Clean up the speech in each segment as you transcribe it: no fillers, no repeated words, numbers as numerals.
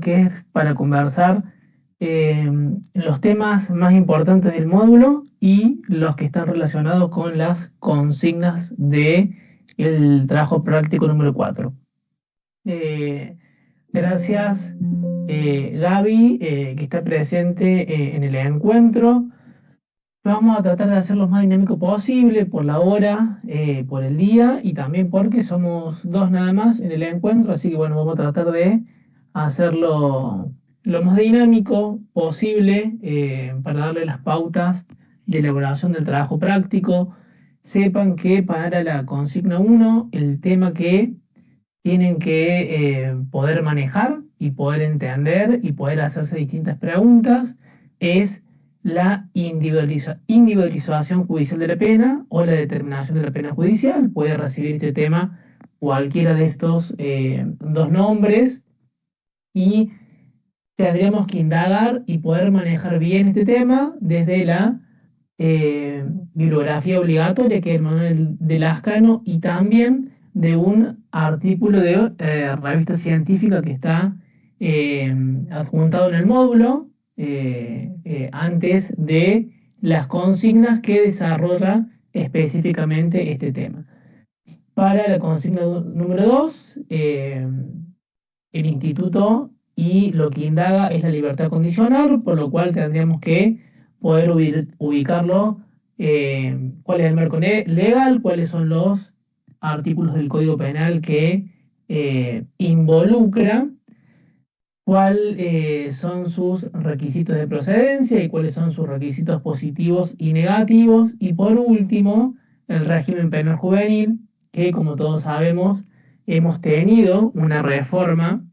que es para conversar los temas más importantes del módulo y los que están relacionados con las consignas del trabajo práctico número 4. Gracias, Gaby, que está presente en el encuentro. Vamos a tratar de hacer lo más dinámico posible por la hora, por el día y también porque somos dos nada más en el encuentro, así que bueno, vamos a tratar de hacerlo lo más dinámico posible para darle las pautas de elaboración del trabajo práctico. Sepan que para la consigna 1, el tema que tienen que poder manejar y poder entender y poder hacerse distintas preguntas es la individualización judicial de la pena o la determinación de la pena judicial. Puede recibir este tema cualquiera de estos dos nombres y tendríamos que indagar y poder manejar bien este tema desde la bibliografía obligatoria, que es el manual de Lascano, y también de un artículo de revista científica que está adjuntado en el módulo antes de las consignas que desarrolla específicamente este tema. Para la consigna número 2, el instituto y lo que indaga es la libertad condicional, por lo cual tendríamos que poder ubicarlo, cuál es el marco legal, cuáles son los artículos del Código Penal que involucra, cuáles son sus requisitos de procedencia y cuáles son sus requisitos positivos y negativos, y por último, el régimen penal juvenil, que como todos sabemos, hemos tenido una reforma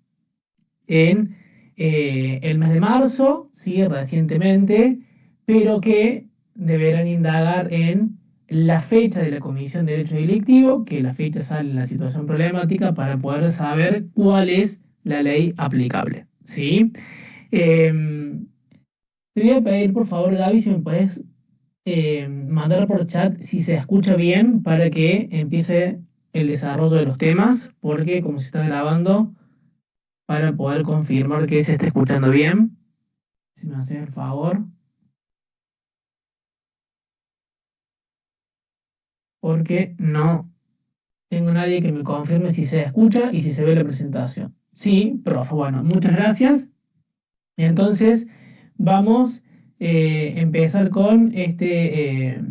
en el mes de marzo, ¿sí? Recientemente, pero que deberán indagar en la fecha de la Comisión de Derecho Delictivo, que la fecha sale en la situación problemática para poder saber cuál es la ley aplicable, ¿sí? Te voy a pedir, por favor, Gaby, si me puedes mandar por chat si se escucha bien para que empiece el desarrollo de los temas, porque como se está grabando, para poder confirmar que se está escuchando bien. Si me haces el favor. Porque no tengo nadie que me confirme si se escucha y si se ve la presentación. Sí, profe, bueno, muchas gracias. Entonces, vamos a empezar con este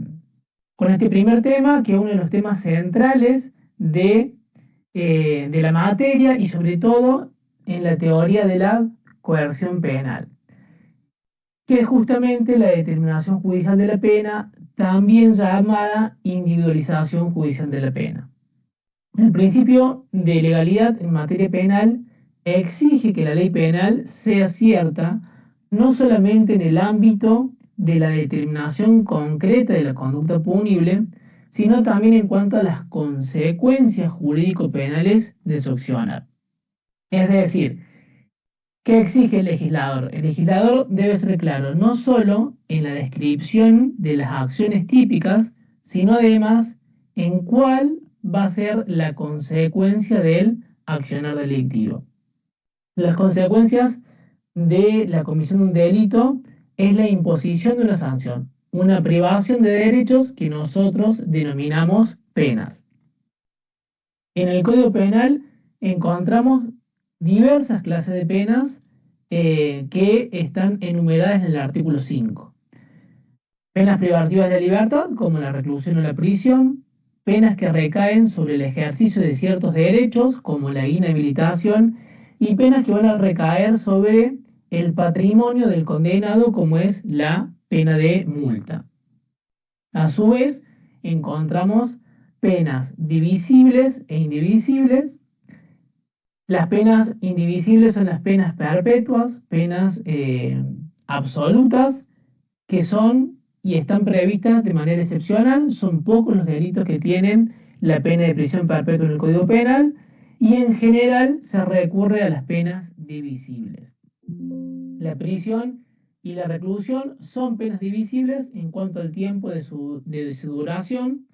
primer tema, que es uno de los temas centrales de la materia y sobre todo en la teoría de la coerción penal, que es justamente la determinación judicial de la pena, también llamada individualización judicial de la pena. El principio de legalidad en materia penal exige que la ley penal sea cierta no solamente en el ámbito de la determinación concreta de la conducta punible, sino también en cuanto a las consecuencias jurídico-penales de su accionar. Es decir, ¿qué exige el legislador? El legislador debe ser claro no solo en la descripción de las acciones típicas, sino además en cuál va a ser la consecuencia del accionar delictivo. Las consecuencias de la comisión de un delito es la imposición de una sanción, una privación de derechos que nosotros denominamos penas. En el Código Penal encontramos diversas clases de penas que están enumeradas en el artículo 5. Penas privativas de libertad, como la reclusión o la prisión, penas que recaen sobre el ejercicio de ciertos derechos, como la inhabilitación, y penas que van a recaer sobre el patrimonio del condenado, como es la pena de multa. A su vez, encontramos penas divisibles e indivisibles. Las penas indivisibles son las penas perpetuas, penas absolutas, que son y están previstas de manera excepcional. Son pocos los delitos que tienen la pena de prisión perpetua en el Código Penal y en general se recurre a las penas divisibles. La prisión y la reclusión son penas divisibles en cuanto al tiempo de su duración,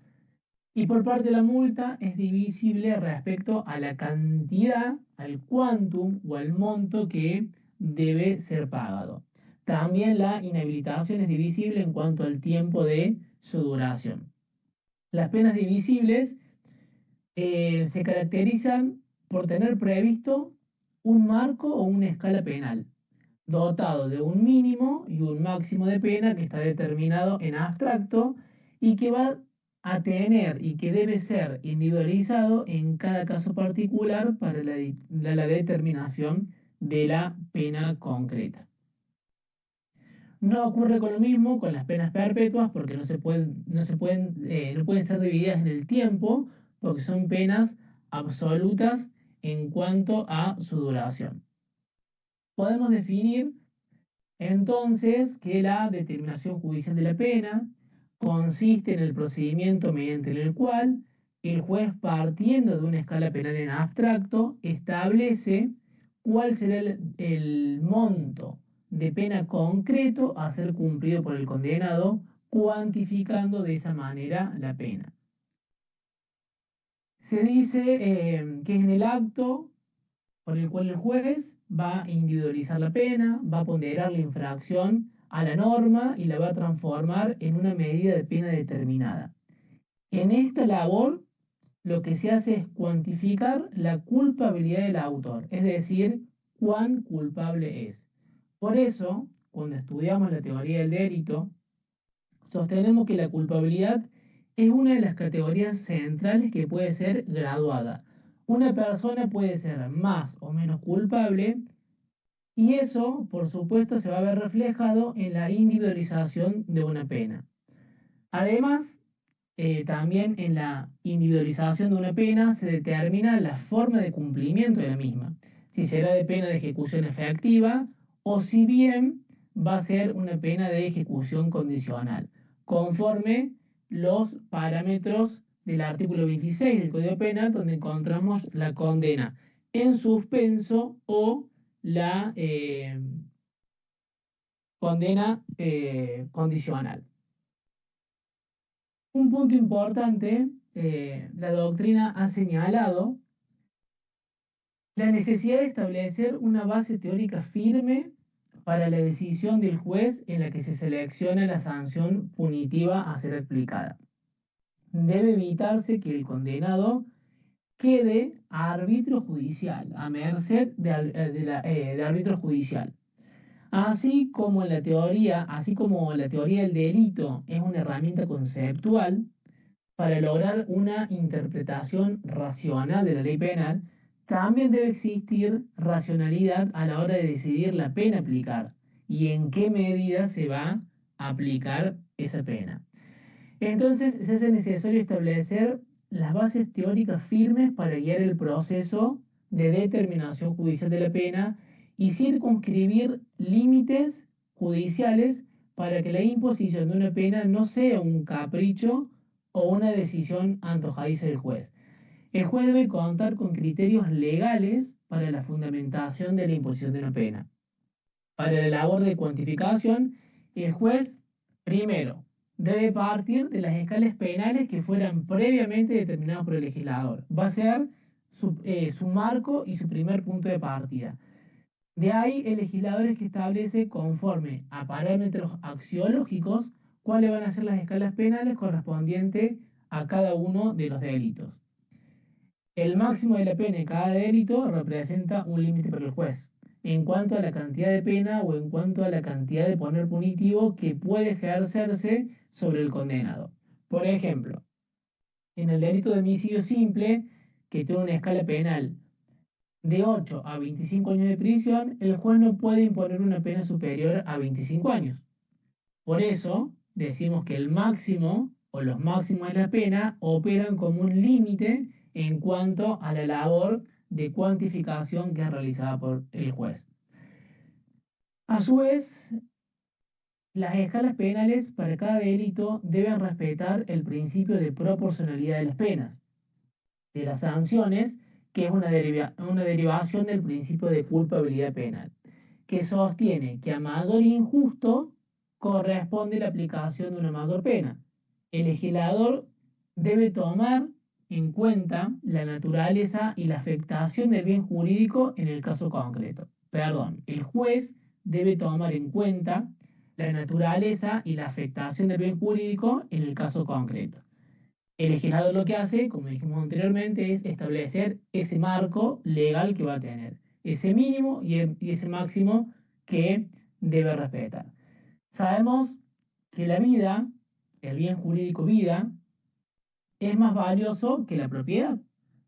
Y por parte de la multa es divisible respecto a la cantidad, al quantum o al monto que debe ser pagado. También la inhabilitación es divisible en cuanto al tiempo de su duración. Las penas divisibles se caracterizan por tener previsto un marco o una escala penal, dotado de un mínimo y un máximo de pena que está determinado en abstracto y que va a tener y que debe ser individualizado en cada caso particular para la determinación de la pena concreta. No ocurre con lo mismo con las penas perpetuas porque no pueden ser divididas en el tiempo porque son penas absolutas en cuanto a su duración. Podemos definir entonces que la determinación judicial de la pena consiste en el procedimiento mediante el cual el juez, partiendo de una escala penal en abstracto, establece cuál será el monto de pena concreto a ser cumplido por el condenado, cuantificando de esa manera la pena. Se dice que es en el acto por el cual el juez va a individualizar la pena, va a ponderar la infracción a la norma y la va a transformar en una medida de pena determinada. En esta labor, lo que se hace es cuantificar la culpabilidad del autor, es decir, cuán culpable es. Por eso, cuando estudiamos la teoría del delito, sostenemos que la culpabilidad es una de las categorías centrales que puede ser graduada. Una persona puede ser más o menos culpable y eso, por supuesto, se va a ver reflejado en la individualización de una pena. Además, también en la individualización de una pena se determina la forma de cumplimiento de la misma, si será de pena de ejecución efectiva o si bien va a ser una pena de ejecución condicional, conforme los parámetros del artículo 26 del Código Penal, donde encontramos la condena en suspenso o la condena condicional. Un punto importante, la doctrina ha señalado la necesidad de establecer una base teórica firme para la decisión del juez en la que se selecciona la sanción punitiva a ser aplicada. Debe evitarse que el condenado quede a arbitrio judicial, a merced de arbitrio judicial. Así como la teoría del delito es una herramienta conceptual, para lograr una interpretación racional de la ley penal, también debe existir racionalidad a la hora de decidir la pena a aplicar y en qué medida se va a aplicar esa pena. Entonces, se hace necesario establecer las bases teóricas firmes para guiar el proceso de determinación judicial de la pena y circunscribir límites judiciales para que la imposición de una pena no sea un capricho o una decisión antojadiza del juez. El juez debe contar con criterios legales para la fundamentación de la imposición de una pena. Para la labor de cuantificación, el juez, primero, debe partir de las escalas penales que fueran previamente determinadas por el legislador. Va a ser su marco y su primer punto de partida. De ahí el legislador es que establece, conforme a parámetros axiológicos, cuáles van a ser las escalas penales correspondientes a cada uno de los delitos. El máximo de la pena en cada delito representa un límite para el juez, en cuanto a la cantidad de pena o en cuanto a la cantidad de poder punitivo que puede ejercerse sobre el condenado. Por ejemplo, en el delito de homicidio simple, que tiene una escala penal de 8 a 25 años de prisión, el juez no puede imponer una pena superior a 25 años. Por eso, decimos que el máximo o los máximos de la pena operan como un límite en cuanto a la labor de cuantificación que es realizada por el juez. A su vez, las escalas penales para cada delito deben respetar el principio de proporcionalidad de las penas, de las sanciones, que es una derivación del principio de culpabilidad penal, que sostiene que a mayor injusto corresponde la aplicación de una mayor pena. El legislador debe tomar en cuenta la naturaleza y la afectación del bien jurídico en el caso concreto. Perdón, el juez debe tomar en cuenta la naturaleza y la afectación del bien jurídico en el caso concreto. El legislador lo que hace, como dijimos anteriormente, es establecer ese marco legal que va a tener, ese mínimo y ese máximo que debe respetar. Sabemos que la vida, el bien jurídico vida, es más valioso que la propiedad.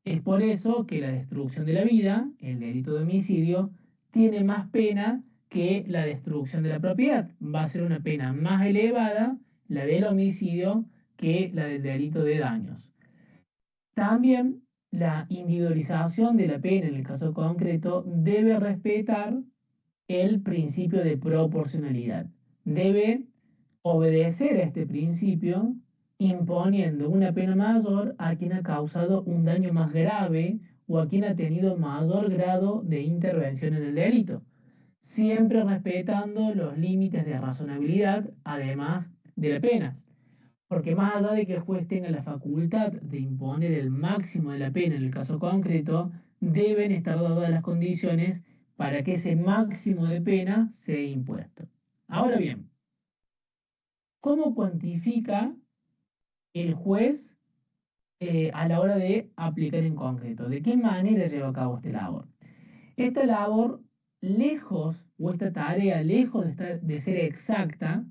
Es por eso que la destrucción de la vida, el delito de homicidio, tiene más pena que la destrucción de la propiedad. Va a ser una pena más elevada la del homicidio que la del delito de daños. También la individualización de la pena en el caso concreto debe respetar el principio de proporcionalidad. Debe obedecer a este principio imponiendo una pena mayor a quien ha causado un daño más grave o a quien ha tenido mayor grado de intervención en el delito, siempre respetando los límites de razonabilidad, además de la pena. Porque más allá de que el juez tenga la facultad de imponer el máximo de la pena en el caso concreto, deben estar dadas las condiciones para que ese máximo de pena sea impuesto. Ahora bien, ¿cómo cuantifica el juez a la hora de aplicar en concreto? ¿De qué manera lleva a cabo esta labor? Esta labor, lejos, o esta tarea, lejos de ser exacta,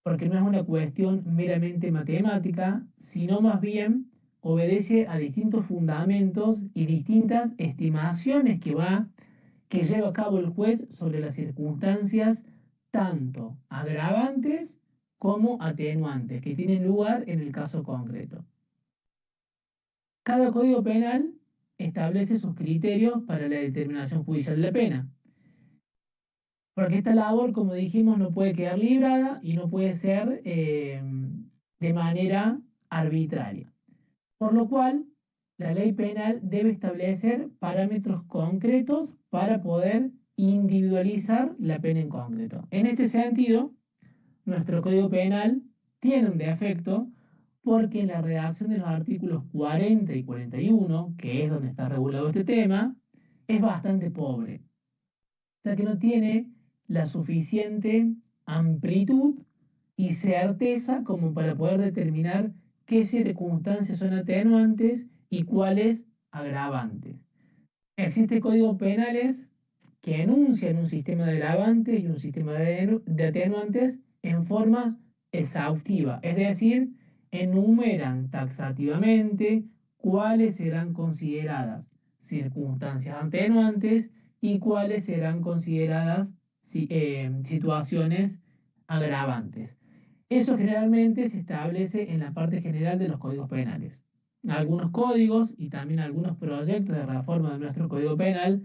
porque no es una cuestión meramente matemática, sino más bien obedece a distintos fundamentos y distintas estimaciones que lleva a cabo el juez sobre las circunstancias tanto agravantes como atenuantes que tienen lugar en el caso concreto. Cada código penal establece sus criterios para la determinación judicial de la pena. Porque esta labor, como dijimos, no puede quedar librada y no puede ser de manera arbitraria. Por lo cual, la ley penal debe establecer parámetros concretos para poder individualizar la pena en concreto. En este sentido, nuestro Código Penal tiene un defecto porque en la redacción de los artículos 40 y 41, que es donde está regulado este tema, es bastante pobre. O sea que no tiene la suficiente amplitud y certeza como para poder determinar qué circunstancias son atenuantes y cuáles agravantes. Existen códigos penales que enuncian un sistema de agravantes y un sistema de atenuantes en forma exhaustiva, es decir, enumeran taxativamente cuáles serán consideradas circunstancias atenuantes y cuáles serán consideradas situaciones agravantes. Eso generalmente se establece en la parte general de los códigos penales. Algunos códigos y también algunos proyectos de reforma de nuestro Código Penal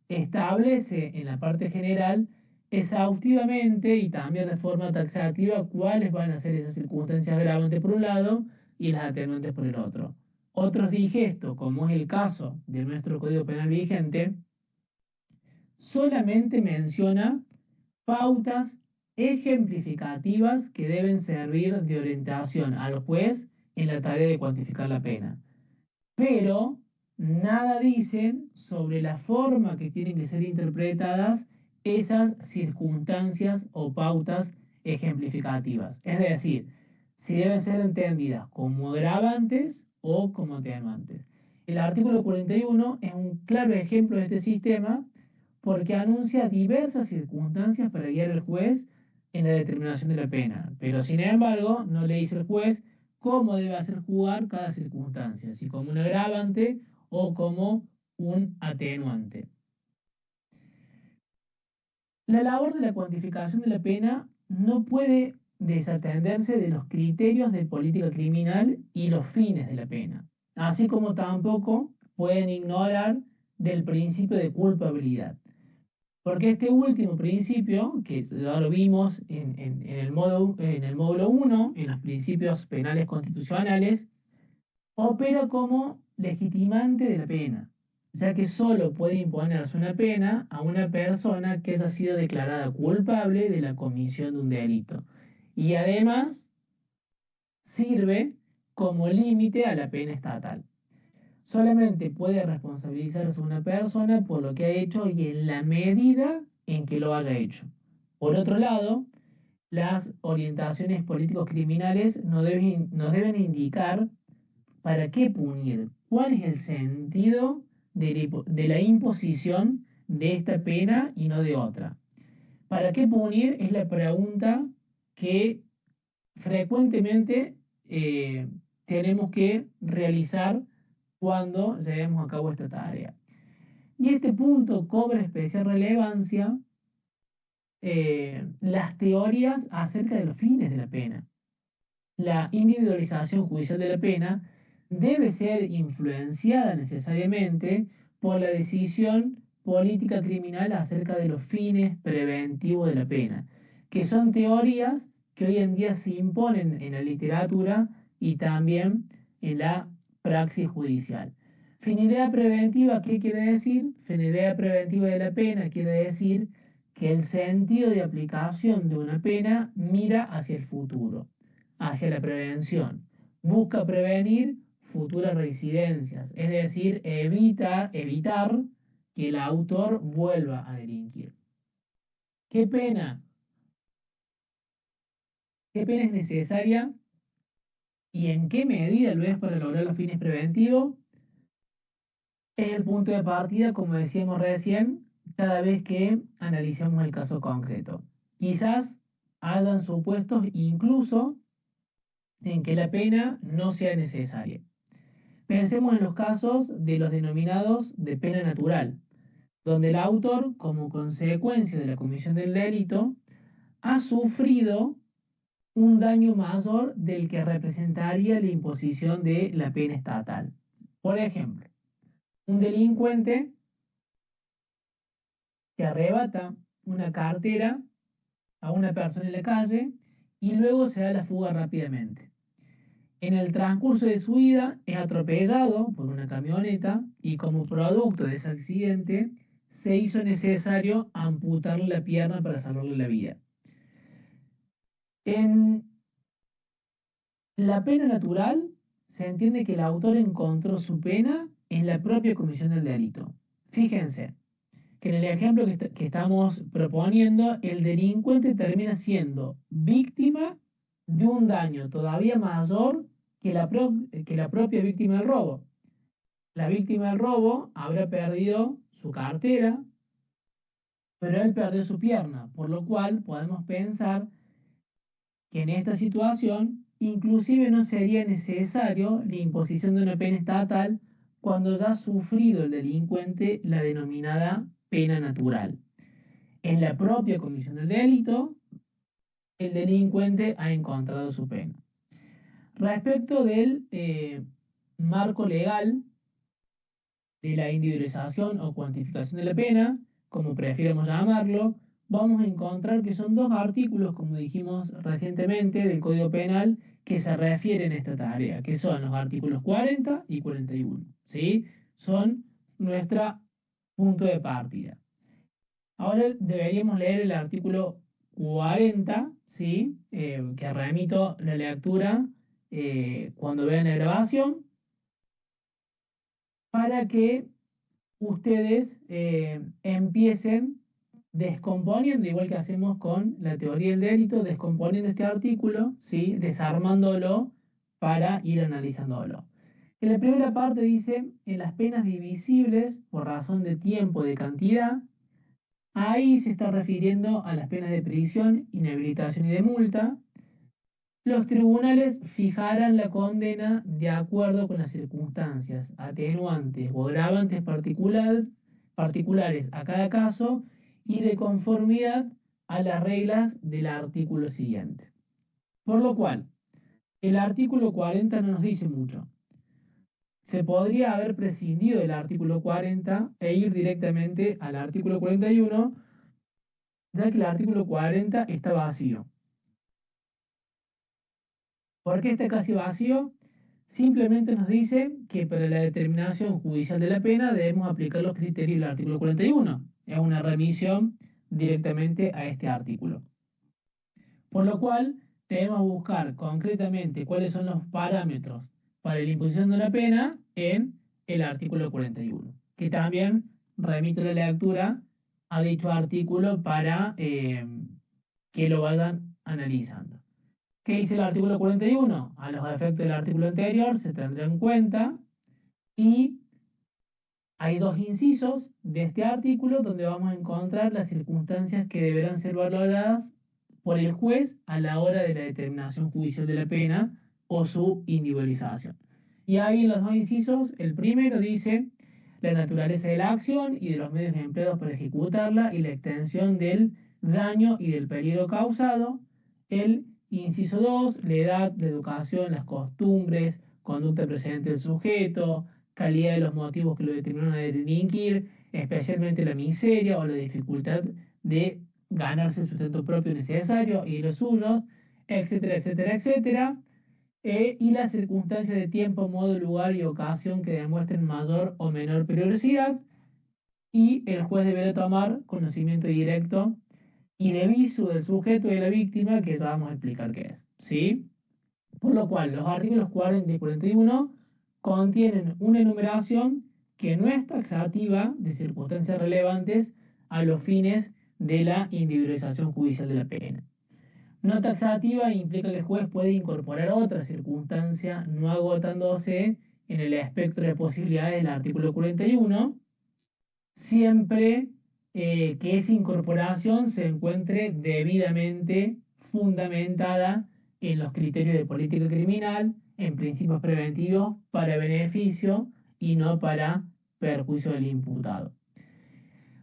establece en la parte general exhaustivamente y también de forma taxativa cuáles van a ser esas circunstancias agravantes por un lado y las atenuantes por el otro. Otros digestos, como es el caso de nuestro Código Penal vigente, solamente menciona pautas ejemplificativas que deben servir de orientación al juez en la tarea de cuantificar la pena. Pero nada dicen sobre la forma que tienen que ser interpretadas esas circunstancias o pautas ejemplificativas. Es decir, si deben ser entendidas como agravantes o como atenuantes. El artículo 41 es un claro ejemplo de este sistema porque anuncia diversas circunstancias para guiar al juez en la determinación de la pena, pero sin embargo no le dice al juez cómo debe hacer jugar cada circunstancia, si como un agravante o como un atenuante. La labor de la cuantificación de la pena no puede desatenderse de los criterios de política criminal y los fines de la pena, así como tampoco pueden ignorar del principio de culpabilidad. Porque este último principio, que ya lo vimos en el módulo 1, en los principios penales constitucionales, opera como legitimante de la pena, ya que solo puede imponerse una pena a una persona que haya sido declarada culpable de la comisión de un delito. Y además sirve como límite a la pena estatal. Solamente puede responsabilizarse una persona por lo que ha hecho y en la medida en que lo haya hecho. Por otro lado, las orientaciones políticos criminales nos deben indicar para qué punir, cuál es el sentido de la imposición de esta pena y no de otra. ¿Para qué punir? Es la pregunta que frecuentemente tenemos que realizar cuando llevemos a cabo esta tarea. Y este punto cobra especial relevancia las teorías acerca de los fines de la pena. La individualización judicial de la pena debe ser influenciada necesariamente por la decisión política criminal acerca de los fines preventivos de la pena, que son teorías que hoy en día se imponen en la literatura y también en la praxis judicial. Finalidad preventiva, ¿qué quiere decir? Finalidad preventiva de la pena quiere decir que el sentido de aplicación de una pena mira hacia el futuro, hacia la prevención. Busca prevenir futuras reincidencias, es decir, evitar que el autor vuelva a delinquir. ¿Qué pena? ¿Qué pena es necesaria y en qué medida lo es para lograr los fines preventivos? Es el punto de partida, como decíamos recién, cada vez que analizamos el caso concreto. Quizás hayan supuestos incluso en que la pena no sea necesaria. Pensemos en los casos de los denominados de pena natural, donde el autor, como consecuencia de la comisión del delito, ha sufrido un daño mayor del que representaría la imposición de la pena estatal. Por ejemplo, un delincuente que arrebata una cartera a una persona en la calle y luego se da la fuga rápidamente. En el transcurso de su vida es atropellado por una camioneta y como producto de ese accidente se hizo necesario amputarle la pierna para salvarle la vida. En la pena natural se entiende que el autor encontró su pena en la propia comisión del delito. Fíjense que en el ejemplo que estamos proponiendo, el delincuente termina siendo víctima de un daño todavía mayor que la propia víctima del robo. La víctima del robo habrá perdido su cartera, pero él perdió su pierna, por lo cual podemos pensar que en esta situación inclusive no sería necesario la imposición de una pena estatal cuando ya ha sufrido el delincuente la denominada pena natural. En la propia comisión del delito, el delincuente ha encontrado su pena. Respecto del marco legal de la individualización o cuantificación de la pena, como prefiramos llamarlo, vamos a encontrar que son dos artículos, como dijimos recientemente, del Código Penal que se refieren a esta tarea, que son los artículos 40 y 41. ¿Sí? Son nuestro punto de partida. Ahora deberíamos leer el artículo 40, ¿sí? Que remito la lectura cuando vean la grabación, para que ustedes empiecen descomponiendo, igual que hacemos con la teoría del delito, descomponiendo este artículo, ¿sí? Desarmándolo para ir analizándolo. En la primera parte dice, en las penas divisibles por razón de tiempo, de cantidad, ahí se está refiriendo a las penas de prisión, inhabilitación y de multa. Los tribunales fijarán la condena de acuerdo con las circunstancias, atenuantes o agravantes particulares a cada caso y de conformidad a las reglas del artículo siguiente. Por lo cual, el artículo 40 no nos dice mucho. Se podría haber prescindido del artículo 40 e ir directamente al artículo 41, ya que el artículo 40 está vacío. ¿Por qué está casi vacío? Simplemente nos dice que para la determinación judicial de la pena debemos aplicar los criterios del artículo 41. Es una remisión directamente a este artículo. Por lo cual, debemos buscar concretamente cuáles son los parámetros para la imposición de una pena en el artículo 41, que también remito la lectura a dicho artículo para que lo vayan analizando. ¿Qué dice el artículo 41? A los efectos del artículo anterior se tendrá en cuenta y hay dos incisos de este artículo donde vamos a encontrar las circunstancias que deberán ser valoradas por el juez a la hora de la determinación judicial de la pena o su individualización. Y ahí en los dos incisos, el primero dice la naturaleza de la acción y de los medios empleados para ejecutarla y la extensión del daño y del peligro causado. El inciso 2, la edad, la educación, las costumbres, conducta presente del sujeto, calidad de los motivos que lo determinaron a delinquir, especialmente la miseria o la dificultad de ganarse el sustento propio necesario y los suyos, etcétera, etcétera, etcétera. Y las circunstancias de tiempo, modo, lugar y ocasión que demuestren mayor o menor peligrosidad. Y el juez deberá tomar conocimiento directo y de viso del sujeto y de la víctima, que ya vamos a explicar qué es. ¿Sí? Por lo cual, los artículos 40 y 41 contienen una enumeración que no es taxativa de circunstancias relevantes a los fines de la individualización judicial de la pena. No taxativa implica que el juez puede incorporar otra circunstancia, no agotándose en el espectro de posibilidades del artículo 41, siempre que esa incorporación se encuentre debidamente fundamentada en los criterios de política criminal, en principios preventivos para beneficio y no para perjuicio del imputado.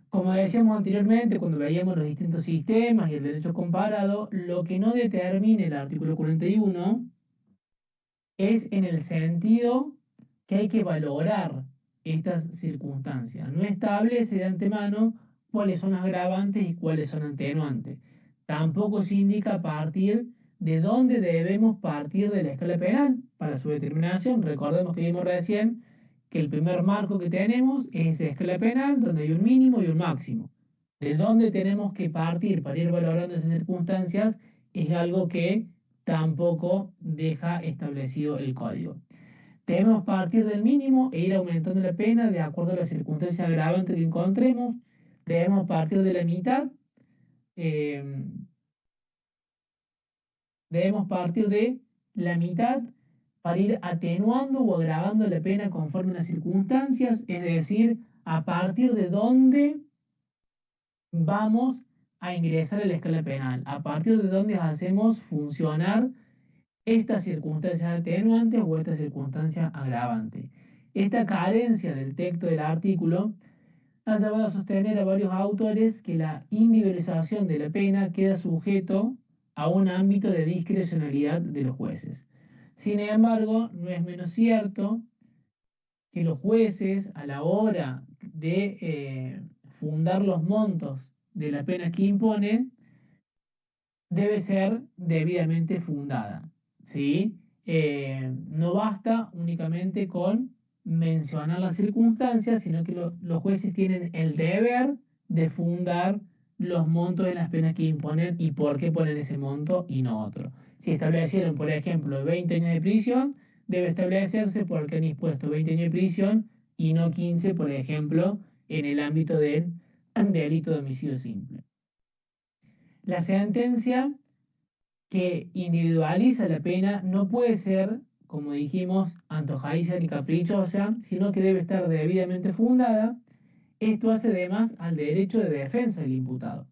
Como decíamos anteriormente, cuando veíamos los distintos sistemas y el derecho comparado, lo que no determina el artículo 41 es en el sentido que hay que valorar estas circunstancias. No establece de antemano cuáles son agravantes y cuáles son atenuantes. Tampoco se indica a partir de dónde debemos partir de la escala penal para su determinación. Recordemos que vimos recién que el primer marco que tenemos es esa escala penal donde hay un mínimo y un máximo. De dónde tenemos que partir para ir valorando esas circunstancias es algo que tampoco deja establecido el código. Debemos partir del mínimo e ir aumentando la pena de acuerdo a las circunstancias agravantes que encontremos. Debemos partir de la mitad. eh, debemos partir de la mitad para ir atenuando o agravando la pena conforme a las circunstancias, es decir, a partir de dónde vamos a ingresar a la escala penal, a partir de dónde hacemos funcionar estas circunstancias atenuantes o esta circunstancia agravante. Esta carencia del texto del artículo ha llevado a sostener a varios autores que la individualización de la pena queda sujeto a un ámbito de discrecionalidad de los jueces. Sin embargo, no es menos cierto que los jueces, a la hora de fundar los montos de la pena que imponen, debe ser debidamente fundada. ¿Sí? No basta únicamente con mencionar las circunstancias, sino que los jueces tienen el deber de fundar los montos de las penas que imponen y por qué ponen ese monto y no otro. Si establecieron, por ejemplo, 20 años de prisión, debe establecerse porque han dispuesto 20 años de prisión y no 15, por ejemplo, en el ámbito del delito de homicidio simple. La sentencia que individualiza la pena no puede ser, como dijimos, antojadiza ni caprichosa, sino que debe estar debidamente fundada. Esto hace además al derecho de defensa del imputado.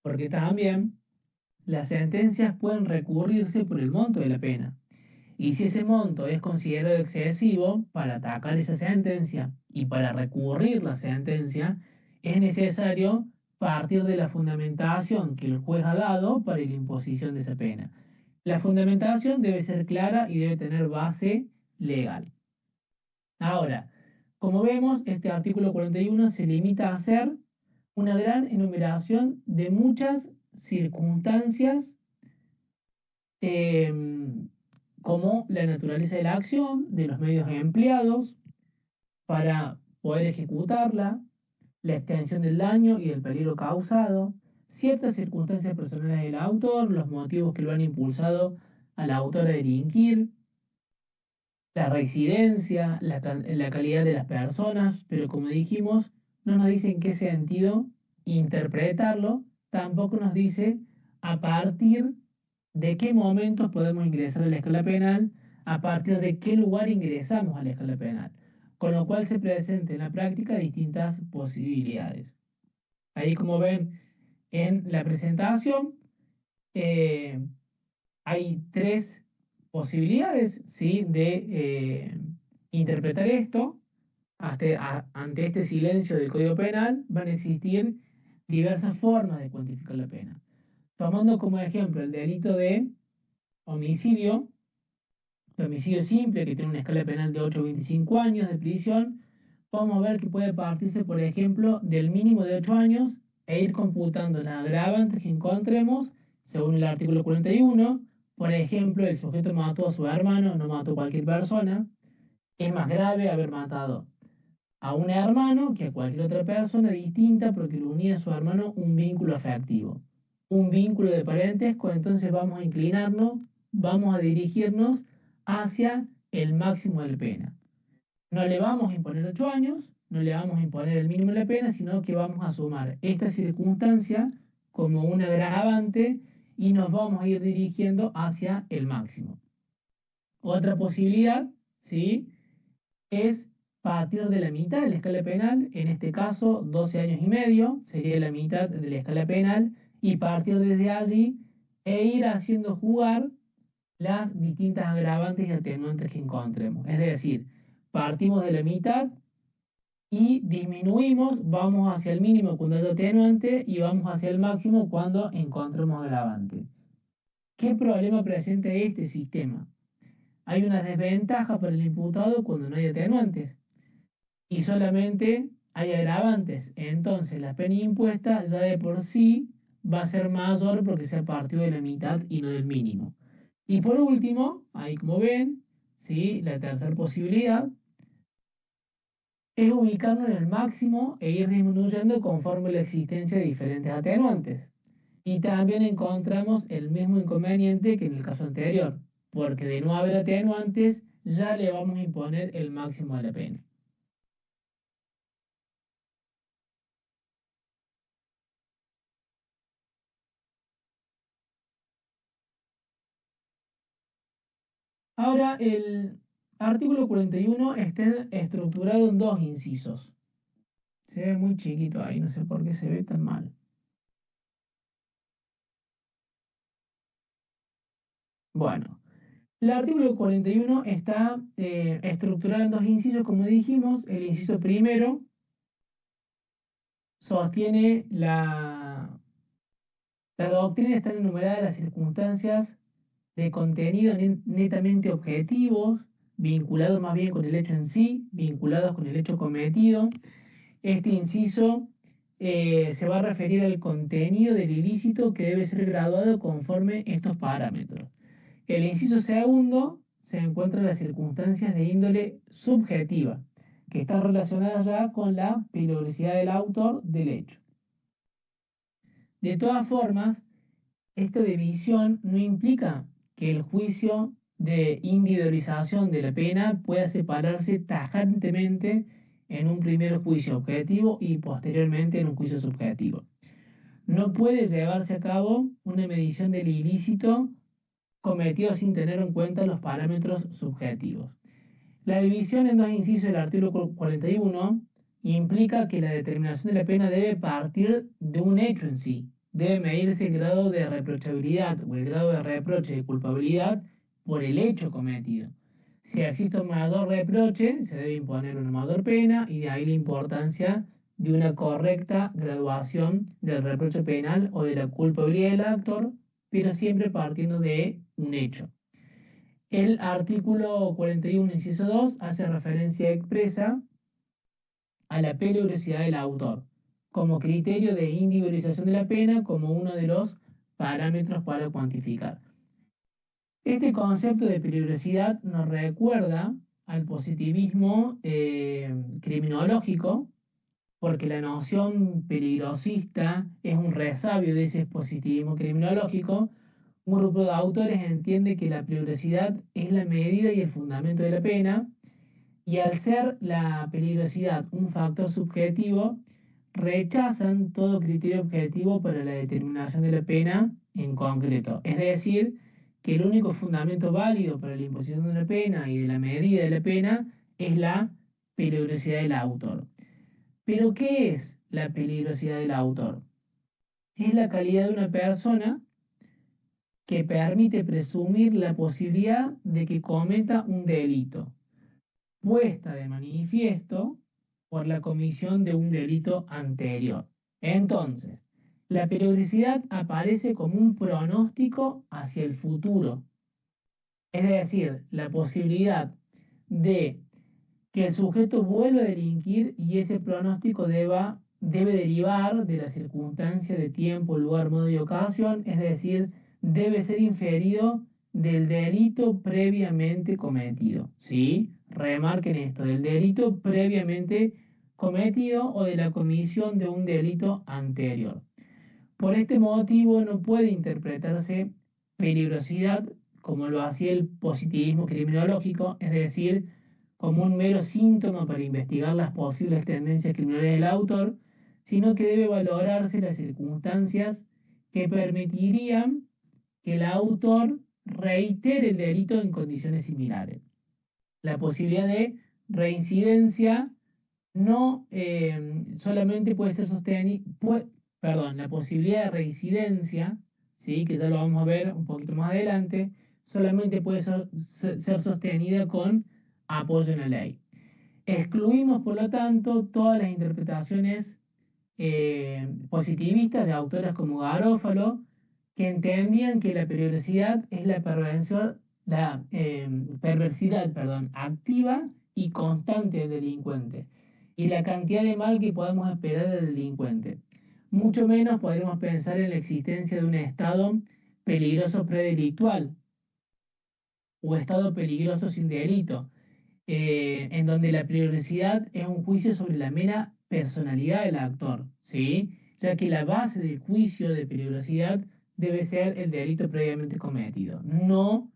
Porque también las sentencias pueden recurrirse por el monto de la pena. Y si ese monto es considerado excesivo, para atacar esa sentencia y para recurrir la sentencia, es necesario partir de la fundamentación que el juez ha dado para la imposición de esa pena. La fundamentación debe ser clara y debe tener base legal. Ahora, como vemos, este artículo 41 se limita a hacer una gran enumeración de muchas circunstancias como la naturaleza de la acción, de los medios empleados para poder ejecutarla, la extensión del daño y del peligro causado, ciertas circunstancias personales del autor, los motivos que lo han impulsado al autor a delinquir, la residencia, la calidad de las personas, pero como dijimos, no nos dice en qué sentido interpretarlo, tampoco nos dice a partir de qué momentos podemos ingresar a la escala penal, a partir de qué lugar ingresamos a la escala penal, con lo cual se presentan en la práctica distintas posibilidades. Ahí como ven en la presentación, eh, hay tres posibilidades, ¿sí?, de interpretar esto. Ante este silencio del Código Penal van a existir diversas formas de cuantificar la pena. Tomando como ejemplo el delito de homicidio, el homicidio simple, que tiene una escala penal de 8 a 25 años de prisión, vamos a ver que puede partirse, por ejemplo, del mínimo de 8 años e ir computando las agravantes que encontremos según el artículo 41. Por ejemplo, el sujeto mató a su hermano, no mató a cualquier persona. Es más grave haber matado a un hermano que a cualquier otra persona distinta porque le unía a su hermano un vínculo afectivo, un vínculo de parentesco. Entonces vamos a inclinarnos, vamos a dirigirnos hacia el máximo de la pena. No le vamos a imponer 8 años, no le vamos a imponer el mínimo de la pena, sino que vamos a sumar esta circunstancia como un agravante y nos vamos a ir dirigiendo hacia el máximo. Otra posibilidad, ¿sí?, es partir de la mitad de la escala penal, en este caso 12 años y medio, sería la mitad de la escala penal, y partir desde allí e ir haciendo jugar las distintas agravantes y atenuantes que encontremos. Es decir, partimos de la mitad y disminuimos, vamos hacia el mínimo cuando hay atenuante y vamos hacia el máximo cuando encontremos agravante. ¿Qué problema presenta este sistema? Hay una desventaja para el imputado cuando no hay atenuantes y solamente hay agravantes. Entonces la pena impuesta ya de por sí va a ser mayor porque se ha partido de la mitad y no del mínimo. Y por último, ahí como ven, ¿sí?, la tercera posibilidad es ubicarnos en el máximo e ir disminuyendo conforme la existencia de diferentes atenuantes. Y también encontramos el mismo inconveniente que en el caso anterior, porque de no haber atenuantes ya le vamos a imponer el máximo de la pena. Ahora, el artículo 41 está estructurado en dos incisos. Se ve muy chiquito ahí, no sé por qué se ve tan mal. Bueno, el artículo 41 está estructurado en dos incisos, como dijimos. El inciso primero sostiene la doctrina, están enumeradas las circunstancias de contenido netamente objetivos, vinculados más bien con el hecho en sí, vinculados con el hecho cometido. Este inciso se va a referir al contenido del ilícito que debe ser graduado conforme estos parámetros. El inciso segundo se encuentran las circunstancias de índole subjetiva, que están relacionadas ya con la peligrosidad del autor del hecho. De todas formas, esta división no implica que el juicio de individualización de la pena pueda separarse tajantemente en un primer juicio objetivo y posteriormente en un juicio subjetivo. No puede llevarse a cabo una medición del ilícito cometido sin tener en cuenta los parámetros subjetivos. La división en dos incisos del artículo 41 implica que la determinación de la pena debe partir de un hecho en sí, debe medirse el grado de reprochabilidad o el grado de reproche de culpabilidad por el hecho cometido. Si existe un mayor reproche, se debe imponer una mayor pena y de ahí la importancia de una correcta graduación del reproche penal o de la culpabilidad del actor, pero siempre partiendo de un hecho. El artículo 41, inciso 2, hace referencia expresa a la peligrosidad del autor como criterio de individualización de la pena como uno de los parámetros para cuantificar. Este concepto de peligrosidad nos recuerda al positivismo criminológico, porque la noción peligrosista es un resabio de ese positivismo criminológico. Un grupo de autores entiende que la peligrosidad es la medida y el fundamento de la pena, y al ser la peligrosidad un factor subjetivo, rechazan todo criterio objetivo para la determinación de la pena en concreto. Es decir, que el único fundamento válido para la imposición de una pena y de la medida de la pena es la peligrosidad del autor. Pero, ¿qué es la peligrosidad del autor? Es la calidad de una persona que permite presumir la posibilidad de que cometa un delito, puesta de manifiesto por la comisión de un delito anterior. Entonces, la periodicidad aparece como un pronóstico hacia el futuro, es decir, la posibilidad de que el sujeto vuelva a delinquir, y ese pronóstico debe derivar de la circunstancia de tiempo, lugar, modo y ocasión, es decir, debe ser inferido del delito previamente cometido. ¿Sí? Remarquen esto, del delito previamente cometido o de la comisión de un delito anterior. Por este motivo no puede interpretarse peligrosidad como lo hacía el positivismo criminológico, es decir, como un mero síntoma para investigar las posibles tendencias criminales del autor, sino que debe valorarse las circunstancias que permitirían que el autor reitere el delito en condiciones similares. La posibilidad de reincidencia no solamente puede ser sostenida, la posibilidad de reincidencia, ¿sí? Que ya lo vamos a ver un poquito más adelante, solamente puede ser sostenida con apoyo en la ley. Excluimos, por lo tanto, todas las interpretaciones positivistas de autores como Garófalo, que entendían que la periodicidad es perversidad, activa y constante del delincuente, y la cantidad de mal que podemos esperar del delincuente. Mucho menos podremos pensar en la existencia de un estado peligroso predelictual o estado peligroso sin delito, en donde la periodicidad es un juicio sobre la mera personalidad del actor, ¿sí? Ya que la base del juicio de peligrosidad debe ser el delito previamente cometido. No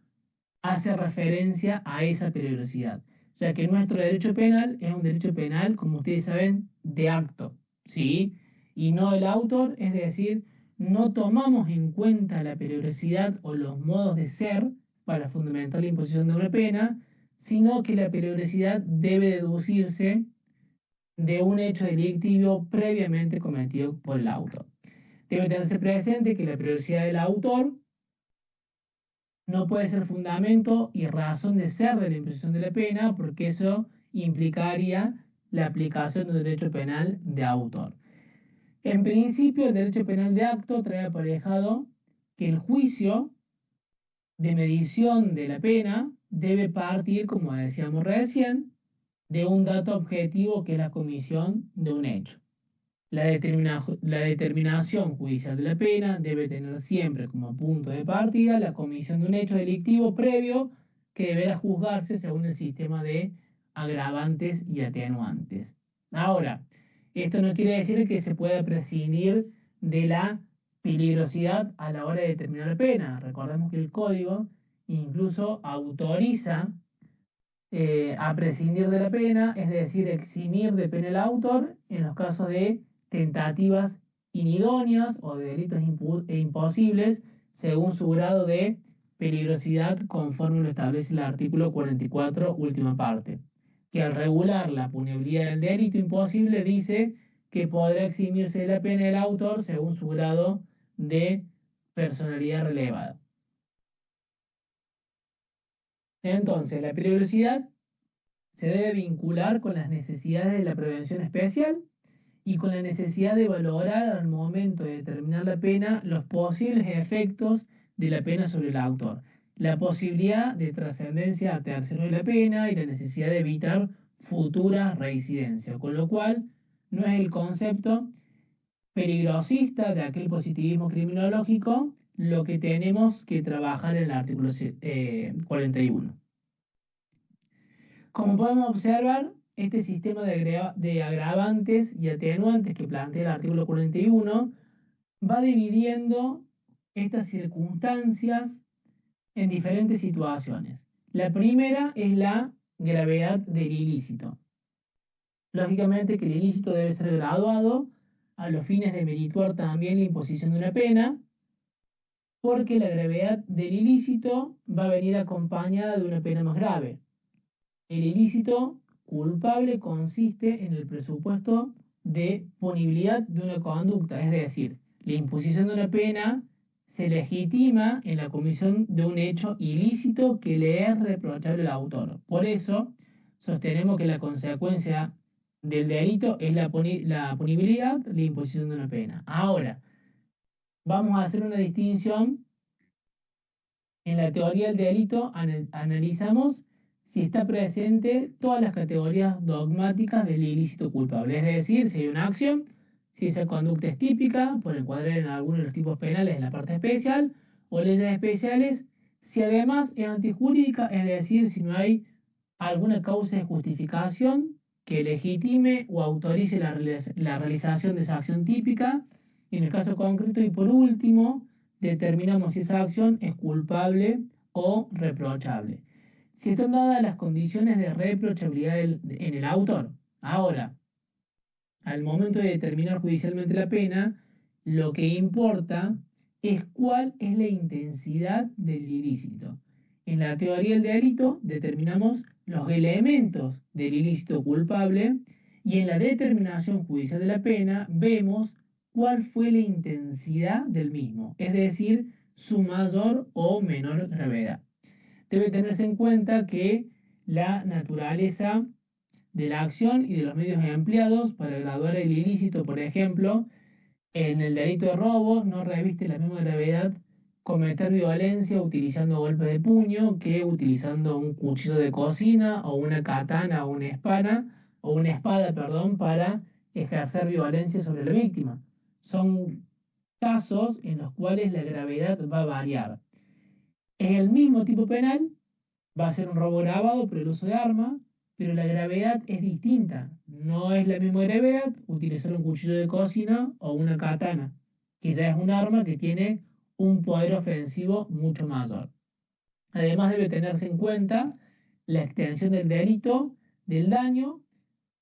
hace referencia a esa peligrosidad, ya que nuestro derecho penal es un derecho penal, como ustedes saben, de acto, ¿sí? Y no del autor, es decir, no tomamos en cuenta la peligrosidad o los modos de ser para fundamentar la imposición de una pena, sino que la peligrosidad debe deducirse de un hecho delictivo previamente cometido por el autor. Debe tenerse presente que la peligrosidad del autor no puede ser fundamento y razón de ser de la imposición de la pena, porque eso implicaría la aplicación del derecho penal de autor. En principio, el derecho penal de acto trae aparejado que el juicio de medición de la pena debe partir, como decíamos recién, de un dato objetivo que es la comisión de un hecho. La determinación judicial de la pena debe tener siempre como punto de partida la comisión de un hecho delictivo previo que deberá juzgarse según el sistema de agravantes y atenuantes. Ahora, esto no quiere decir que se pueda prescindir de la peligrosidad a la hora de determinar la pena. Recordemos que el código incluso autoriza a prescindir de la pena, es decir, eximir de pena el autor en los casos de tentativas inidóneas o de delitos imposibles, según su grado de peligrosidad, conforme lo establece el artículo 44, última parte, que al regular la punibilidad del delito imposible dice que podrá eximirse de la pena el autor según su grado de personalidad relevada. Entonces, la peligrosidad se debe vincular con las necesidades de la prevención especial y con la necesidad de valorar al momento de determinar la pena los posibles efectos de la pena sobre el autor, la posibilidad de trascendencia a tercero de la pena y la necesidad de evitar futura reincidencia, con lo cual no es el concepto peligrosista de aquel positivismo criminológico lo que tenemos que trabajar en el artículo 41. Como podemos observar, este sistema de agravantes y atenuantes que plantea el artículo 41 va dividiendo estas circunstancias en diferentes situaciones. La primera es la gravedad del ilícito. Lógicamente que el ilícito debe ser graduado a los fines de merituar también la imposición de una pena, porque la gravedad del ilícito va a venir acompañada de una pena más grave. El ilícito culpable consiste en el presupuesto de punibilidad de una conducta, es decir, la imposición de una pena se legitima en la comisión de un hecho ilícito que le es reprochable al autor. Por eso, sostenemos que la consecuencia del delito es la punibilidad, la imposición de una pena. Ahora, vamos a hacer una distinción. En la teoría del delito analizamos si está presente todas las categorías dogmáticas del ilícito culpable, es decir, si hay una acción, si esa conducta es típica, por encuadrar en alguno de los tipos penales en la parte especial, o leyes especiales, si además es antijurídica, es decir, si no hay alguna causa de justificación que legitime o autorice la realización de esa acción típica, en el caso concreto, y por último, determinamos si esa acción es culpable o reprochable. Si están dadas las condiciones de reprochabilidad en el autor. Ahora, al momento de determinar judicialmente la pena, lo que importa es cuál es la intensidad del ilícito. En la teoría del delito determinamos los elementos del ilícito culpable y en la determinación judicial de la pena vemos cuál fue la intensidad del mismo, es decir, su mayor o menor gravedad. Debe tenerse en cuenta que la naturaleza de la acción y de los medios empleados para graduar el ilícito, por ejemplo, en el delito de robo no reviste la misma gravedad cometer violencia utilizando golpes de puño que utilizando un cuchillo de cocina o una katana o una espada, perdón, para ejercer violencia sobre la víctima. Son casos en los cuales la gravedad va a variar. Es el mismo tipo penal, va a ser un robo grabado por el uso de arma, pero la gravedad es distinta. No es la misma gravedad utilizar un cuchillo de cocina o una katana, que ya es un arma que tiene un poder ofensivo mucho mayor. Además debe tenerse en cuenta la extensión del delito, del daño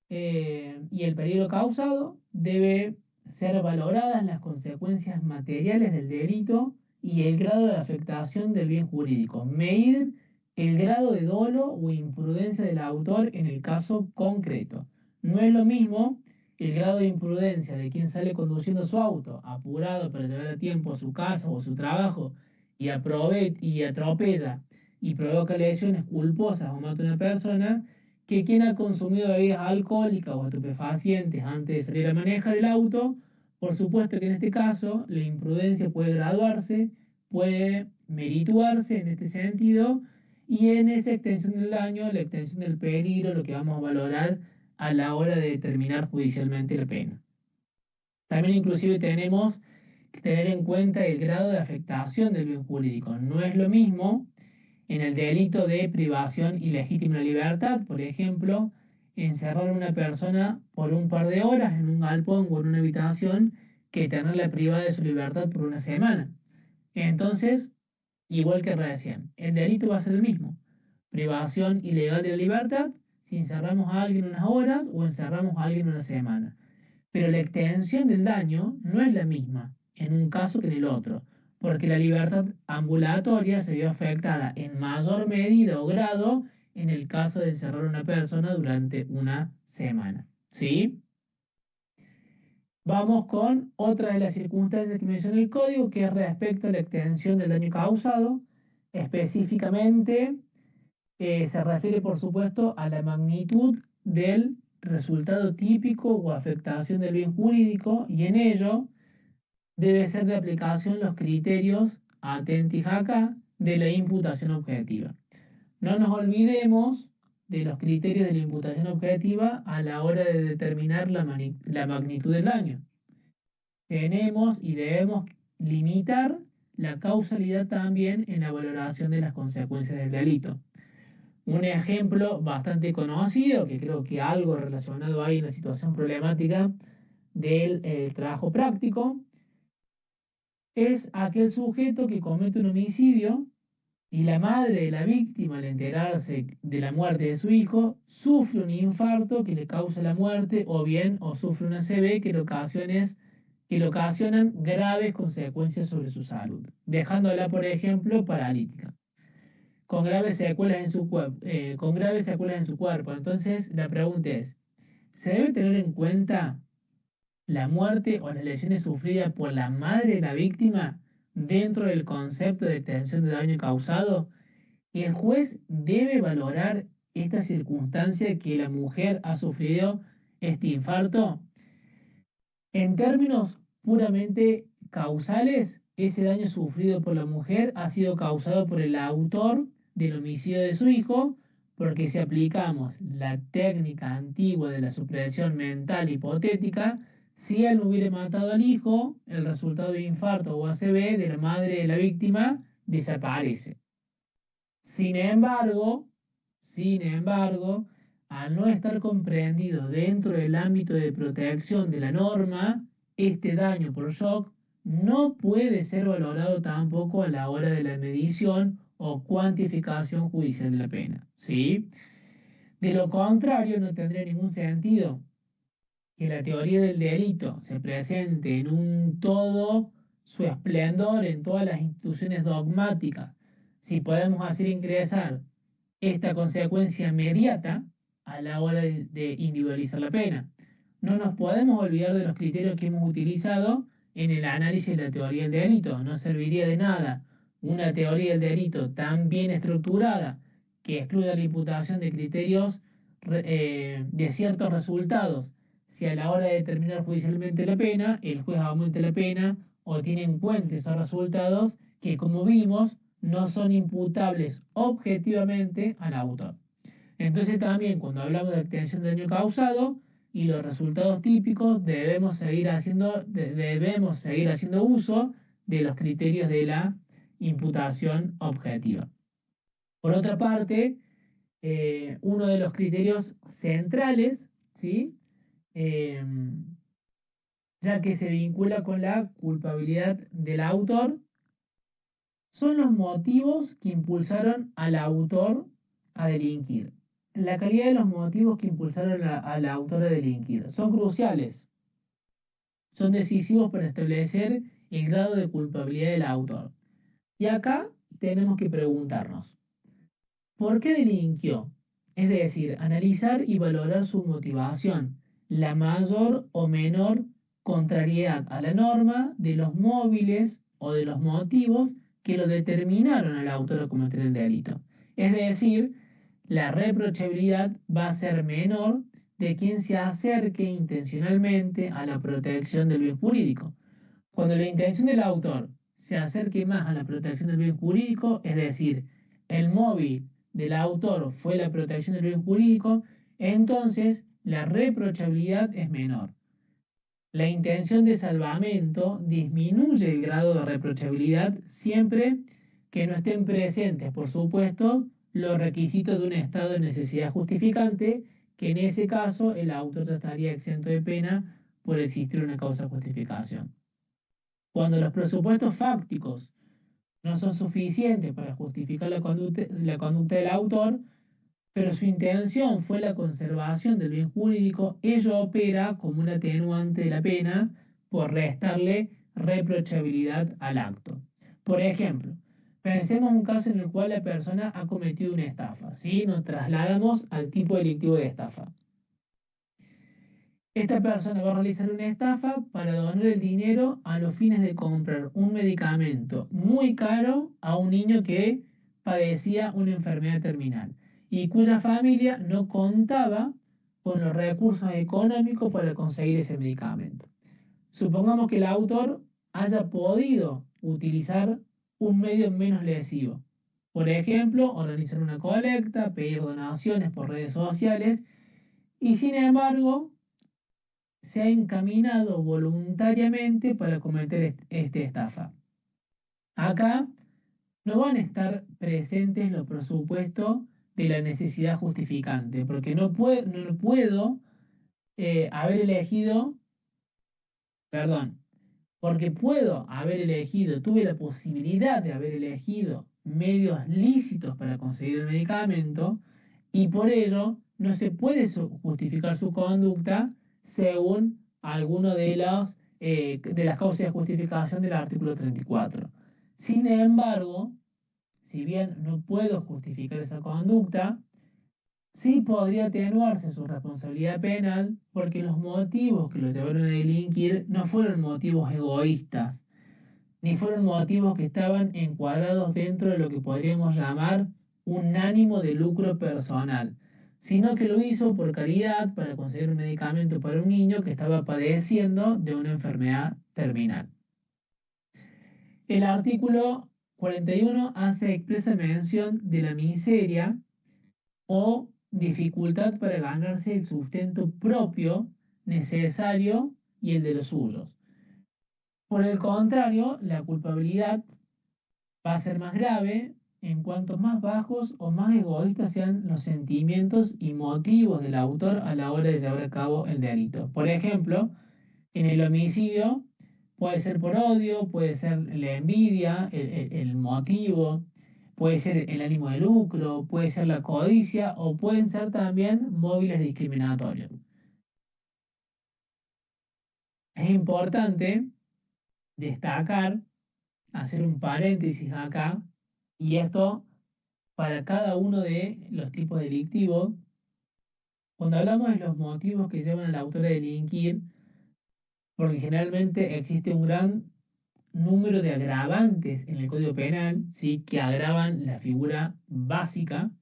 y el peligro causado. Debe ser valoradas las consecuencias materiales del delito y el grado de afectación del bien jurídico. Medir el grado de dolo o imprudencia del autor en el caso concreto. No es lo mismo el grado de imprudencia de quien sale conduciendo su auto, apurado para llegar a tiempo a su casa o a su trabajo, y atropella y provoca lesiones culposas o mata a una persona, que quien ha consumido bebidas alcohólicas o estupefacientes antes de salir a manejar el auto. Por supuesto que en este caso la imprudencia puede graduarse, puede merituarse en este sentido, y en esa extensión del daño, la extensión del peligro, lo que vamos a valorar a la hora de determinar judicialmente la pena. También inclusive tenemos que tener en cuenta el grado de afectación del bien jurídico. No es lo mismo en el delito de privación ilegítima de libertad, por ejemplo, encerrar a una persona por un par de horas en un galpón o en una habitación, que tenerla privada de su libertad por una semana. Entonces, igual que recién, el delito va a ser el mismo. Privación ilegal de la libertad si encerramos a alguien unas horas o encerramos a alguien una semana. Pero la extensión del daño no es la misma en un caso que en el otro, porque la libertad ambulatoria se vio afectada en mayor medida o grado en el caso de encerrar a una persona durante una semana. ¿Sí? Vamos con otra de las circunstancias que menciona el código, que es respecto a la extensión del daño causado. Específicamente, se refiere, por supuesto, a la magnitud del resultado típico o afectación del bien jurídico, y en ello debe ser de aplicación los criterios atentis acá de la imputación objetiva. No nos olvidemos de los criterios de la imputación objetiva a la hora de determinar la magnitud del daño. Tenemos y debemos limitar la causalidad también en la valoración de las consecuencias del delito. Un ejemplo bastante conocido, que creo que algo relacionado ahí en la situación problemática del trabajo práctico, es aquel sujeto que comete un homicidio y la madre de la víctima, al enterarse de la muerte de su hijo, sufre un infarto que le causa la muerte o sufre una ACV que le ocasionan graves consecuencias sobre su salud, dejándola, por ejemplo, paralítica, con graves secuelas en su cuerpo. Entonces, la pregunta es, ¿se debe tener en cuenta la muerte o las lesiones sufridas por la madre de la víctima dentro del concepto de extensión de daño causado? El juez debe valorar esta circunstancia que la mujer ha sufrido este infarto. En términos puramente causales, ese daño sufrido por la mujer ha sido causado por el autor del homicidio de su hijo, porque si aplicamos la técnica antigua de la supresión mental hipotética, si él no hubiera matado al hijo, el resultado de infarto o ACV de la madre de la víctima desaparece. Sin embargo, al no estar comprendido dentro del ámbito de protección de la norma, este daño por shock no puede ser valorado tampoco a la hora de la medición o cuantificación judicial de la pena, ¿sí? De lo contrario, no tendría ningún sentido que la teoría del delito se presente en un todo su esplendor en todas las instituciones dogmáticas, si podemos hacer ingresar esta consecuencia inmediata a la hora de individualizar la pena. No nos podemos olvidar de los criterios que hemos utilizado en el análisis de la teoría del delito. No serviría de nada una teoría del delito tan bien estructurada que excluya la imputación de criterios de ciertos resultados. Si a la hora de determinar judicialmente la pena, el juez aumenta la pena o tiene en cuenta esos resultados que, como vimos, no son imputables objetivamente al autor. Entonces también cuando hablamos de extensión de daño causado y los resultados típicos, debemos seguir haciendo uso de los criterios de la imputación objetiva. Por otra parte, uno de los criterios centrales, ¿sí? Eh, ya que se vincula con la culpabilidad del autor, son los motivos que impulsaron al autor a delinquir. La calidad de los motivos que impulsaron al autor a delinquir son cruciales, son decisivos para establecer el grado de culpabilidad del autor. Y acá tenemos que preguntarnos, ¿por qué delinquió? Es decir, analizar y valorar su motivación, la mayor o menor contrariedad a la norma de los móviles o de los motivos que lo determinaron al autor a cometer el delito. Es decir, la reprochabilidad va a ser menor de quien se acerque intencionalmente a la protección del bien jurídico. Cuando la intención del autor se acerque más a la protección del bien jurídico, es decir, el móvil del autor fue la protección del bien jurídico, entonces la reprochabilidad es menor. La intención de salvamento disminuye el grado de reprochabilidad siempre que no estén presentes, por supuesto, los requisitos de un estado de necesidad justificante, que en ese caso el autor ya estaría exento de pena por existir una causa de justificación. Cuando los presupuestos fácticos no son suficientes para justificar la conducta del autor, pero su intención fue la conservación del bien jurídico, ello opera como un atenuante de la pena por restarle reprochabilidad al acto. Por ejemplo, pensemos un caso en el cual la persona ha cometido una estafa, ¿sí? Nos trasladamos al tipo delictivo de estafa. Esta persona va a realizar una estafa para donar el dinero a los fines de comprar un medicamento muy caro a un niño que padecía una enfermedad terminal y cuya familia no contaba con los recursos económicos para conseguir ese medicamento. Supongamos que el autor haya podido utilizar un medio menos lesivo. Por ejemplo, organizar una colecta, pedir donaciones por redes sociales y sin embargo se ha encaminado voluntariamente para cometer esta estafa. Acá no van a estar presentes los presupuestos de la necesidad justificante, porque no puedo haber elegido, perdón, porque puedo haber elegido, tuve la posibilidad de haber elegido medios lícitos para conseguir el medicamento y por ello no se puede justificar su conducta según alguno de las causas de justificación del artículo 34. Sin embargo, si bien no puedo justificar esa conducta, sí podría atenuarse su responsabilidad penal porque los motivos que lo llevaron a delinquir no fueron motivos egoístas, ni fueron motivos que estaban encuadrados dentro de lo que podríamos llamar un ánimo de lucro personal, sino que lo hizo por caridad para conseguir un medicamento para un niño que estaba padeciendo de una enfermedad terminal. El artículo 41 hace expresa mención de la miseria o dificultad para ganarse el sustento propio necesario y el de los suyos. Por el contrario, la culpabilidad va a ser más grave en cuanto más bajos o más egoístas sean los sentimientos y motivos del autor a la hora de llevar a cabo el delito. Por ejemplo, en el homicidio puede ser por odio, puede ser la envidia, el motivo, puede ser el ánimo de lucro, puede ser la codicia o pueden ser también móviles discriminatorios. Es importante destacar, hacer un paréntesis acá, y esto para cada uno de los tipos delictivos. Cuando hablamos de los motivos que llevan al autor a delinquir, porque generalmente existe un gran número de agravantes en el Código Penal, ¿sí? Que agravan la figura básica,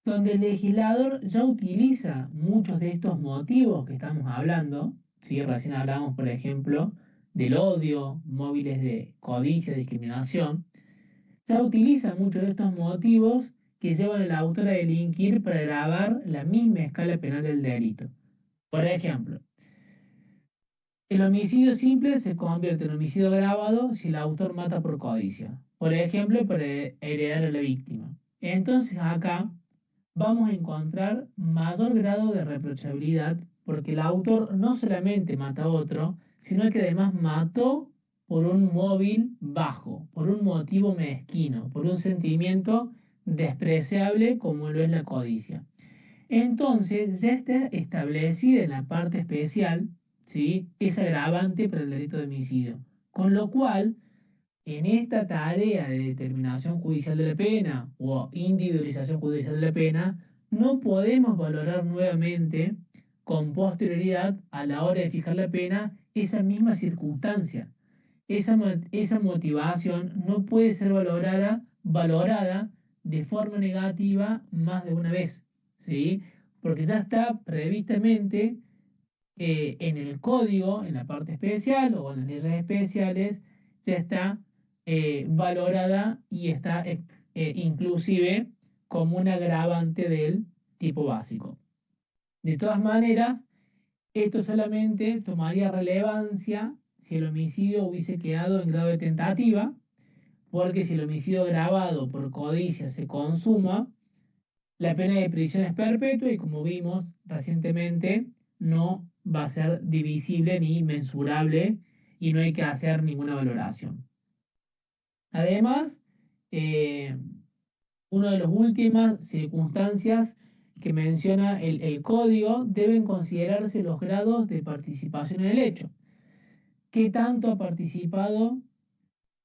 donde el legislador ya utiliza muchos de estos motivos que estamos hablando, ¿sí? Recién hablamos, por ejemplo, del odio, móviles de codicia, discriminación, ya utiliza muchos de estos motivos que llevan al autor a delinquir para agravar la misma escala penal del delito. Por ejemplo, el homicidio simple se convierte en homicidio agravado si el autor mata por codicia. Por ejemplo, para heredar a la víctima. Entonces acá vamos a encontrar mayor grado de reprochabilidad porque el autor no solamente mata a otro, sino que además mató por un móvil bajo, por un motivo mezquino, por un sentimiento despreciable como lo es la codicia. Entonces ya está establecida en la parte especial, ¿sí? Es agravante para el delito de homicidio. Con lo cual, en esta tarea de determinación judicial de la pena o individualización judicial de la pena, no podemos valorar nuevamente con posterioridad a la hora de fijar la pena esa misma circunstancia. Esa motivación no puede ser valorada de forma negativa más de una vez, ¿sí? Porque ya está previstamente en el código, en la parte especial o en las leyes especiales, ya está valorada y está inclusive como un agravante del tipo básico. De todas maneras, esto solamente tomaría relevancia si el homicidio hubiese quedado en grado de tentativa, porque si el homicidio agravado por codicia se consuma, la pena de prisión es perpetua y como vimos recientemente, no va a ser divisible ni mensurable y no hay que hacer ninguna valoración. Además, una de las últimas circunstancias que menciona el código deben considerarse los grados de participación en el hecho. ¿Qué tanto ha participado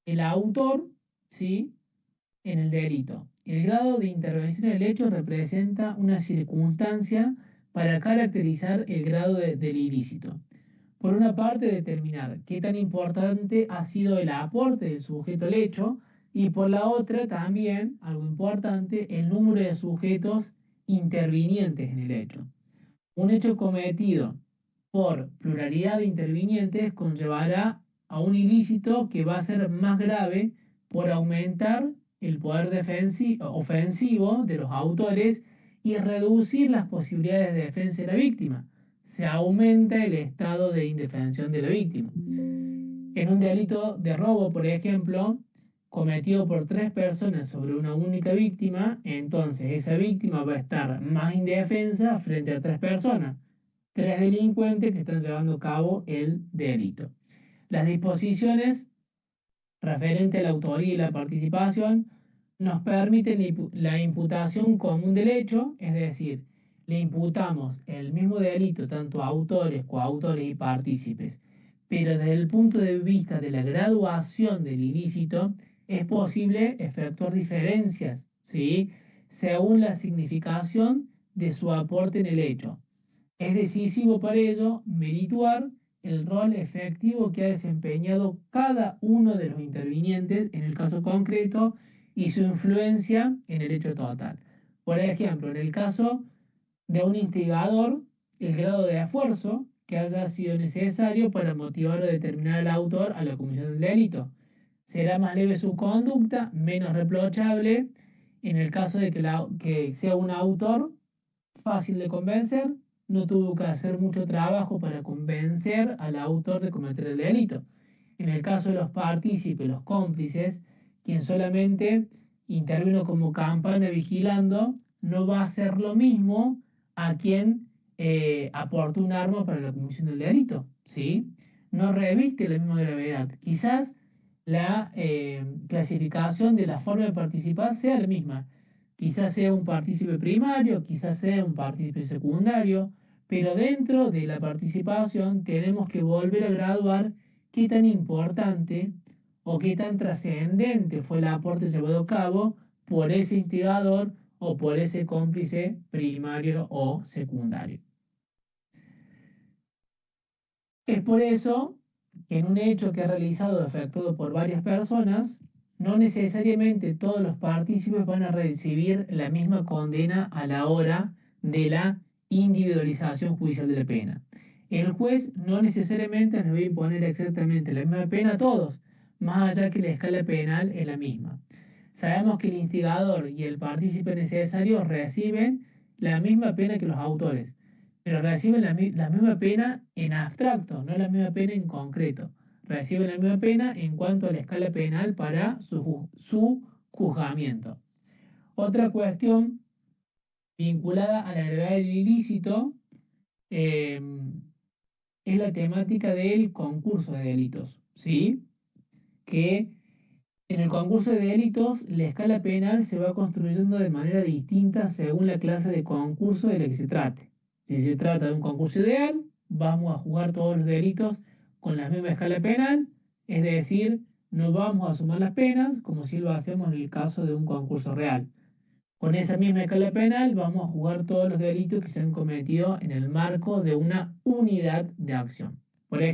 el autor, ¿sí? En el delito? El grado de intervención en el hecho representa una circunstancia para caracterizar el grado del ilícito. Por una parte, determinar qué tan importante ha sido el aporte del sujeto al hecho y por la otra también, algo importante, el número de sujetos intervinientes en el hecho. Un hecho cometido por pluralidad de intervinientes conllevará a un ilícito que va a ser más grave por aumentar el poder ofensivo de los autores y reducir las posibilidades de defensa de la víctima. Se aumenta el estado de indefensión de la víctima. En un delito de robo, por ejemplo, cometido por 3 personas sobre una única víctima, entonces esa víctima va a estar más indefensa frente a 3 personas, 3 delincuentes que están llevando a cabo el delito. Las disposiciones referentes a la autoría y la participación nos permiten la imputación común del hecho, es decir, le imputamos el mismo delito tanto a autores, coautores y partícipes, pero desde el punto de vista de la graduación del ilícito es posible efectuar diferencias, ¿sí?, según la significación de su aporte en el hecho. Es decisivo para ello merituar el rol efectivo que ha desempeñado cada uno de los intervinientes en el caso concreto y su influencia en el hecho total. Por ejemplo, en el caso de un instigador, el grado de esfuerzo que haya sido necesario para motivar o determinar al autor a la comisión del delito. Será más leve su conducta, menos reprochable, en el caso de que sea un autor fácil de convencer, no tuvo que hacer mucho trabajo para convencer al autor de cometer el delito. En el caso de los partícipes, los cómplices, quien solamente intervino como campana vigilando, no va a hacer lo mismo a quien aportó un arma para la comisión del delito, ¿sí? No reviste la misma gravedad. Quizás la clasificación de la forma de participar sea la misma. Quizás sea un partícipe primario, quizás sea un partícipe secundario, pero dentro de la participación tenemos que volver a graduar qué tan importante o qué tan trascendente fue el aporte llevado a cabo por ese instigador o por ese cómplice primario o secundario. Es por eso que en un hecho que es realizado o efectuado por varias personas, no necesariamente todos los partícipes van a recibir la misma condena a la hora de la individualización judicial de la pena. El juez no necesariamente les va a imponer exactamente la misma pena a todos, más allá que la escala penal es la misma. Sabemos que el instigador y el partícipe necesario reciben la misma pena que los autores, pero reciben la misma pena en abstracto, no la misma pena en concreto. Reciben la misma pena en cuanto a la escala penal para su juzgamiento. Otra cuestión vinculada a la gravedad del ilícito es la temática del concurso de delitos, ¿sí? Que en el concurso de delitos la escala penal se va construyendo de manera distinta según la clase de concurso de la que se trate. Si se trata de un concurso ideal, vamos a jugar todos los delitos con la misma escala penal, es decir, no vamos a sumar las penas como si lo hacemos en el caso de un concurso real. Con esa misma escala penal vamos a jugar todos los delitos que se han cometido en el marco de una unidad de acción. Por ejemplo,